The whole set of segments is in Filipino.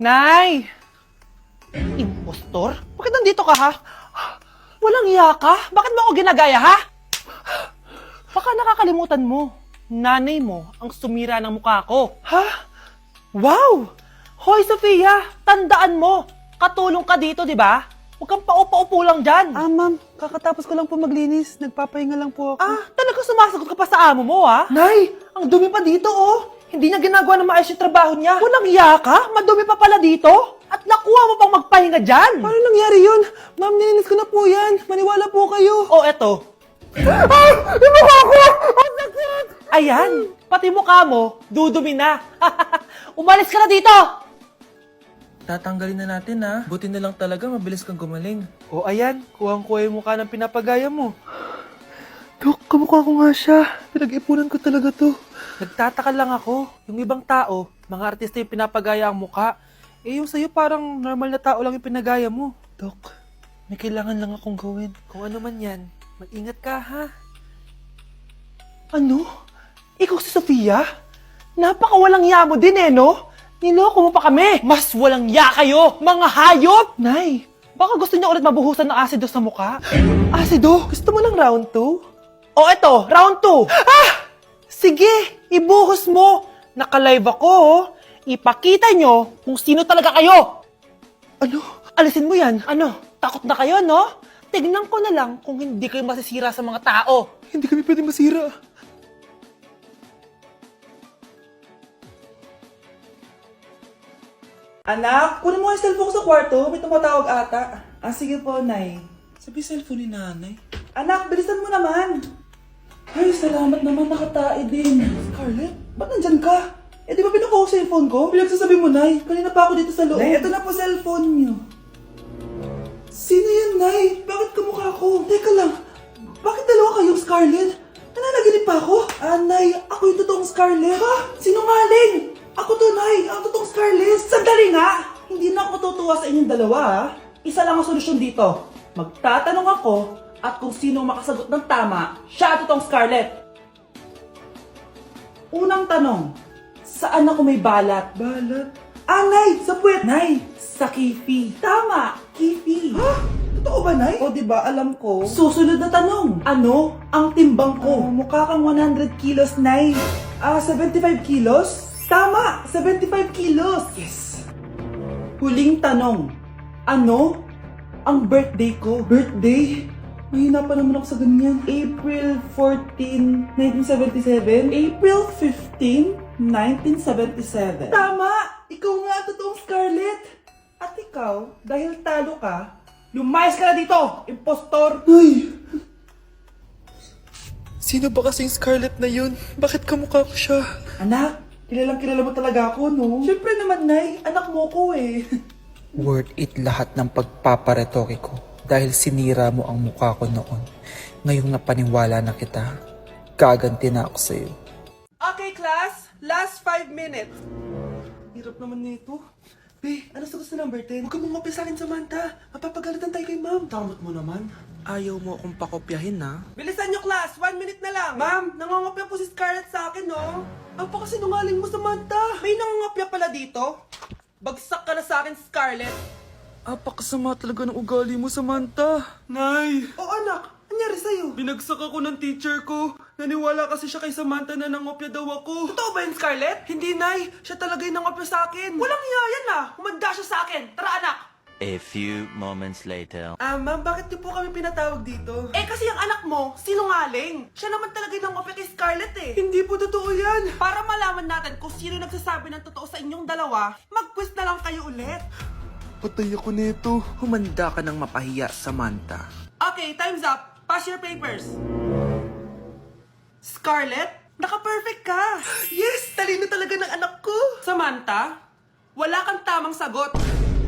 Nay! Impostor? Bakit nandito ka, ha? Walang iya ka? Bakit mo ako ginagaya, ha? Baka nakakalimutan mo. Nanay mo ang sumira ng mukha ko. Ha? Wow! Hoy, Sofia! Tandaan mo! Katulong ka dito, di ba? Huwag kang paupa-upo lang dyan. Ma'am, kakatapos ko lang po maglinis. Nagpapahinga lang po ako. Talaga sumasagot ka pa sa amo mo, ha? Nay! Ang dumi pa dito, oh! Hindi niya ginagawa ng maayos yung trabaho niya. Walang iya ka? Madumi pa pala dito? At nakuha mo pang magpahinga dyan? Paano nangyari yun? Ma'am, nilinis ko na po yan. Maniwala po kayo. Oh, eto. Yung mukha ko! Ang sakit! Ayan, pati mukha mo, dudumi na. Umalis ka na dito! Tatanggalin na natin ha. Buti na lang talaga mabilis kang gumaling. Oh, ayan, kuhang-kuha yung mukha ng pinapagaya mo. Dok, kamukha ko nga siya. Pinag-ipunan ko talaga to. Nagtataka lang ako, yung ibang tao, mga artista yung pinapagaya ang mukha. Eh yung sa'yo parang normal na tao lang yung pinagaya mo. Dok, may kailangan lang akong gawin. Kung ano man yan, mag-ingat ka ha. Ano? Ikaw si Sofia? Napakawalang ya mo din eh, no? Niloko mo pa kami! Mas walang ya kayo, mga hayop! Nay, baka gusto niyo ulit mabuhusan ng asido sa mukha? Asido? Gusto mo ng round 2? O eto, round 2! Sige, ibuhos mo! Naka-live ako, oh. Ipakita nyo kung sino talaga kayo! Ano? Alisin mo yan. Ano? Takot na kayo, no? Tignan ko na lang kung hindi kayo masisira sa mga tao. Hindi kami pwede masira. Anak, kunin mo yung cellphone ko sa kwarto. May tumatawag ata. Sige po, Nay. Sabi cellphone ni nanay. Anak, bilisan mo naman. Ay, salamat naman, nakatae din. Scarlett, ba't nandyan ka? Eh, di ba pinukuha ko sa phone ko? Pinagsasabi mo, Nay. Kanina pa ako dito sa loob. Nay, ito na po cellphone niyo. Sino yan, Nay? Bakit kamukha ko? Teka lang, bakit dalawa kayong Scarlett? Nananaginip pa ako? Nay, ako yung totoong Scarlett. Ha? Sinungaling! Ako to, Nay, ang totoong Scarlett. Sandali nga! Hindi na ako matutuwa sa inyong dalawa, ha? Isa lang ang solusyon dito. Magtatanong ako at kung sino ang makasagot ng tama, siya ang totoong Scarlett. Unang tanong, saan ako may balat? Balat. Nay! Sa puwet! Nay! Sa kifi. Tama! Kifi. Ha? Totoo ba, Nay? O, diba, alam ko. Susunod na tanong. Ano ang timbang ko? Mukha kang 100 kilos, Nay. 75 kilos? Tama! 75 kilos! Yes! Huling tanong. Ano ang birthday ko? Birthday? Mahina pa naman ako sa ganyan. April 14, 1977? April 15, 1977. Tama! Ikaw nga ang totoong Scarlett! At ikaw, dahil talo ka, lumayas ka na dito, impostor! Ay! Sino ba kasing Scarlett na yun? Bakit kamukha ko siya? Anak, kilalang kilala mo talaga ako, no? Siyempre naman, Nay. Anak mo ko eh. Worth it lahat ng pagpaparetoke ko dahil sinira mo ang mukha ko noon. Ngayong napaniwala na kita, gaganti na ako sa'yo. Okay, class. Last 5 minutes. Hirap naman nito. Be, ano sagot sa number 10? Huwag ka mong sa akin, Samantha. Mapapagalitan tayo kay ma'am. Tamot mo naman. Ayaw mo akong pakopyahin na? Bilisan nyo, class. 1 minute na lang. Ma'am, nangangopya po si Scarlett sa akin, no? Apakasinungaling mo, Samantha. May nangangopya pala dito. Bagsak ka na sa akin, Scarlett. Apakasama talaga ng ugali mo, Samantha. Nay! O anak, anyari sa'yo? Binagsak ako ng teacher ko. Naniwala kasi siya kay Samantha na nangopya daw ako. Totoo ba yun, Scarlett? Hindi, Nay. Siya talaga yung nangopya sa akin. Walang iya yan, Humanda siya sa akin. Tara, anak. A few moments later. Ma'am, bakit niyo po kami pinatawag dito? Eh, kasi ang anak mo, sinungaling. Siya naman talaga yung nangopya kay Scarlett eh. Hindi po totoo yan. Para malaman natin kung sino nagsasabi ng totoo sa inyong dalawa, mag-quiz na lang kayo ulit. Patay ako nito. Humanda ka ng mapahiya, Samantha. Okay, time's up. Pass your papers. Scarlett, naka-perfect ka. Yes, talino talaga ng anak ko. Samantha, wala kang tamang sagot.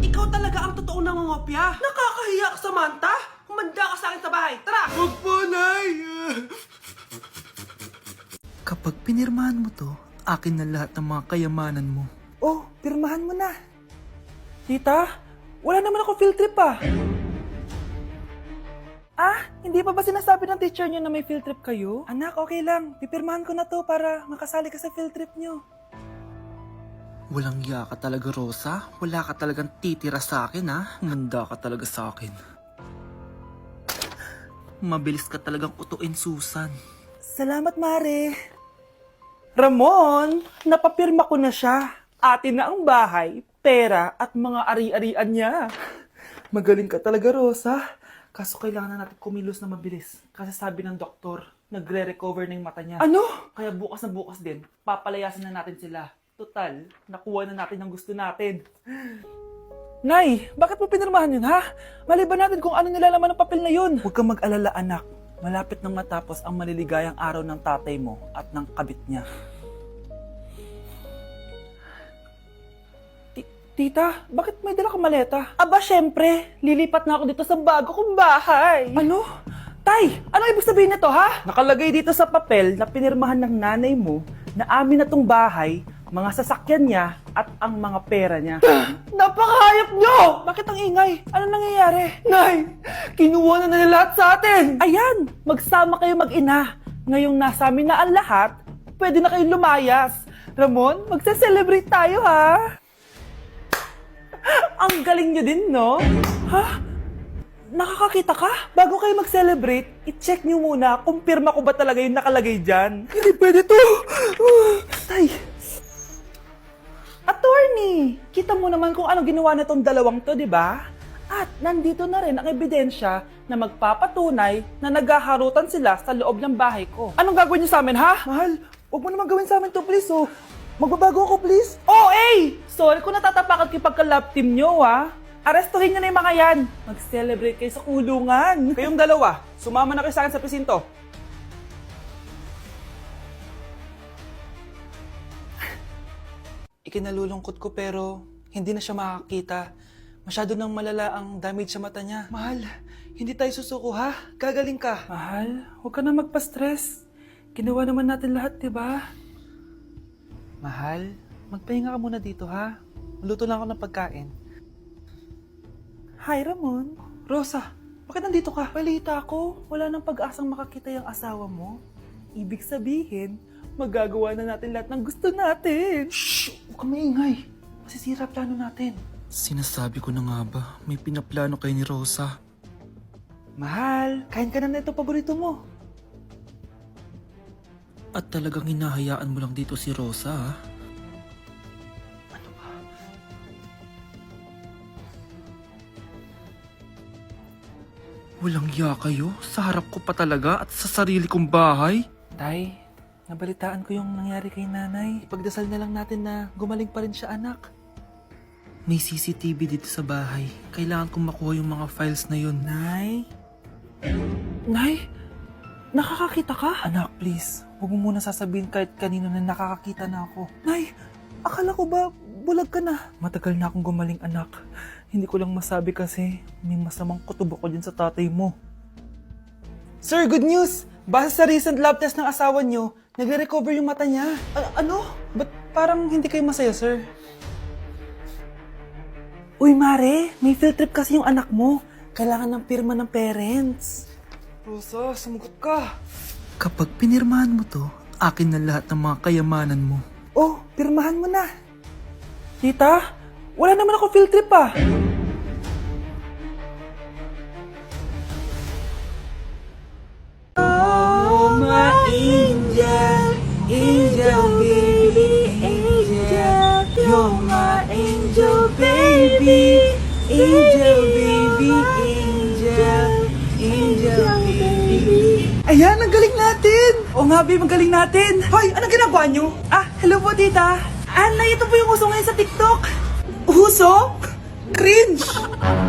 Ikaw talaga ang totoong nangungopya. Nakakahiya ka, Samantha. Humanda ka sa akin sa bahay. Tara! Huwag po, Nay! Kapag pinirmahan mo to, akin na lahat ng mga kayamanan mo. Oh, pirmahan mo na. Tita, wala naman ako field trip hindi pa ba sinasabi ng teacher niyo na may field trip kayo? Anak, okay lang. Pipirmahan ko na to para makasali ka sa field trip niyo. Walang iya ka talaga, Rosa. Wala ka talagang titira sa akin, ha? Manda ka talaga sa akin. Mabilis ka talagang utuin, Susan. Salamat, Mare. Ramon, napapirma ko na siya. Atin na ang bahay, pera at mga ari-arian niya. Magaling ka talaga, Rosa. Kaso kailangan na natin kumilos na mabilis. Kasi sabi ng doktor, nagre-recover na yung mata niya. Ano? Kaya bukas na bukas din, papalayasin na natin sila. Total, nakuha na natin ang gusto natin. Nay, bakit mo pinirmahan yun, ha? Maliban natin kung ano nilalaman ng papel na yun. Huwag kang mag-alala, anak. Malapit nang matapos ang maliligayang araw ng tatay mo at ng kabit niya. Tita, bakit may dala kang maleta? Aba, syempre. Lilipat na ako dito sa bago kong bahay. Ano? Tay, ano ibig sabihin nito, ha? Nakalagay dito sa papel na pinirmahan ng nanay mo na amin na tong bahay, mga sasakyan niya at ang mga pera niya. Napakahayop nyo! Bakit ang ingay? Ano nangyayari? Nay, kinuha na nila lahat sa atin! Ayan, magsama kayo mag-ina. Ngayong nasa amin na ang lahat, pwede na kayong lumayas. Ramon, magse-celebrate tayo, ha? Ang galing nyo din, no? Ha? Nakakakita ka? Bago kayo mag-celebrate, i-check nyo muna kung pirma ko ba talaga yung nakalagay dyan. Hindi pwede to! Tay! Attorney! Kita mo naman kung ano ginawa na tong dalawang to, di ba? At nandito na rin ang ebidensya na magpapatunay na naghaharutan sila sa loob ng bahay ko. Anong gagawin nyo sa amin, ha? Mahal, huwag mo naman gawin sa amin to, please, oh. Magbabago ako, please. Oh, eh! Sorry kung natatapakan kayo pagka-love team nyo, ha? Arestuhin nyo na yung mga yan. Mag-celebrate kayo sa kulungan. Kayong dalawa, sumama na kayo sa akin sa presinto. Ikinalulungkot ko pero hindi na siya makakita. Masyado nang malala ang damage sa mata niya. Mahal, hindi tayo susuko, ha? Gagaling ka. Mahal, huwag ka na magpa-stress. Ginawa naman natin lahat, di ba? Mahal, magpahinga ka muna dito, ha? Luto lang ako ng pagkain. Hi, Ramon. Rosa, bakit nandito ka? Balita ako, wala nang pag-asang makakita yung asawa mo. Ibig sabihin, magagawa na natin lahat ng gusto natin. Shh! Huwag kang maingay. Masisira plano natin. Sinasabi ko na nga ba, may pinaplano kayo ni Rosa. Mahal, kain ka na nito paborito mo. At talagang hinahayaan mo lang dito si Rosa, ha? Ano ba? Walang iya kayo? Sa harap ko pa talaga at sa sarili kong bahay? Tay, nabalitaan ko yung nangyari kay nanay. Ipagdasal na lang natin na gumaling pa rin siya, anak. May CCTV dito sa bahay. Kailangan kong makuha yung mga files na yun. Nay? Nay? Nakakakita ka? Anak, please. Huwag mo muna sasabihin kahit kanino na nakakakita na ako. Nay, akala ko ba bulag ka na? Matagal na akong gumaling, anak. Hindi ko lang masabi kasi may masamang kutob ako dyan sa tatay mo. Sir, good news! Base sa recent lab test ng asawa niyo, nagre-recover yung mata niya. Ano? Ba't parang hindi kayo masaya, sir? Uy, Mare, may field trip kasi yung anak mo. Kailangan ng pirma ng parents. Rosa, sumagot ka. Kapag pinirmahan mo to, akin na lahat ng mga kayamanan mo. Oh, pirmahan mo na. Tita, wala naman ako field trip ah. Oh, my angel, angel baby, angel. You're my angel baby, angel baby, angel, angel baby. Ayan, ang galing natin! Oo nga, babe, ang galing natin! Hoy, anong ginagawa nyo? Ah, hello po, tita! Nay, ito po yung uso ngayon sa TikTok! Uso? Cringe!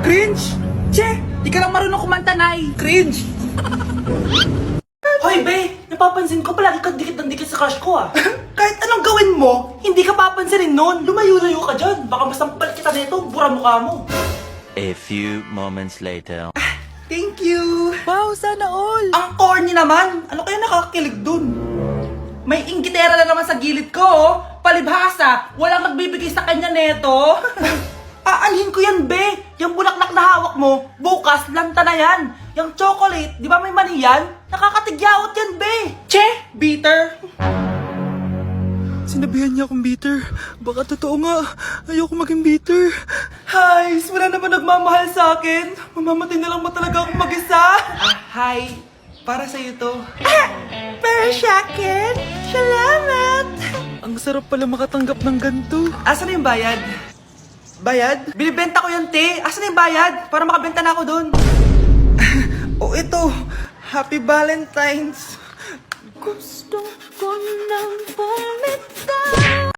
Cringe? Che, di ka lang marunong kumanta, Nay! Cringe! Hoy, be! Napapansin ko palagi ka dikit ng dikit sa crush ko, ah! Kahit anong gawin mo, hindi ka papansinin nun! Lumayo-layo ka dyan! Baka masampal kita nito, bura mukha mo! A few moments later. Thank you! Wow, sana all! Ang corny naman! Ano kaya nakakakilig dun? May inggitera na naman sa gilid ko, oh! Palibhasa! Walang magbibigay sa kanya neto! Aanhin ko yan, be! Yung bulaklak na hawak mo, bukas, lanta na yan! Yung chocolate, di ba may mani yan? Nakakatigyawat yan, be! Che! Bitter! Sinabihan niya akong bitter. Baka totoo nga. Ayoko maging bitter. Hi, wala naman nagmamahal sa akin. Mamamatay na lang ba talaga akong mag-isa? Hi, para sa'yo to. Para sa akin? Salamat! Ang sarap pala makatanggap ng ganito. Asan na yung bayad? Bayad? Binibenta ko yung te. Asan na yung bayad? Para makabenta na ako doon. Oh, ito. Happy Valentine's. Gusto ko nang bumitaw.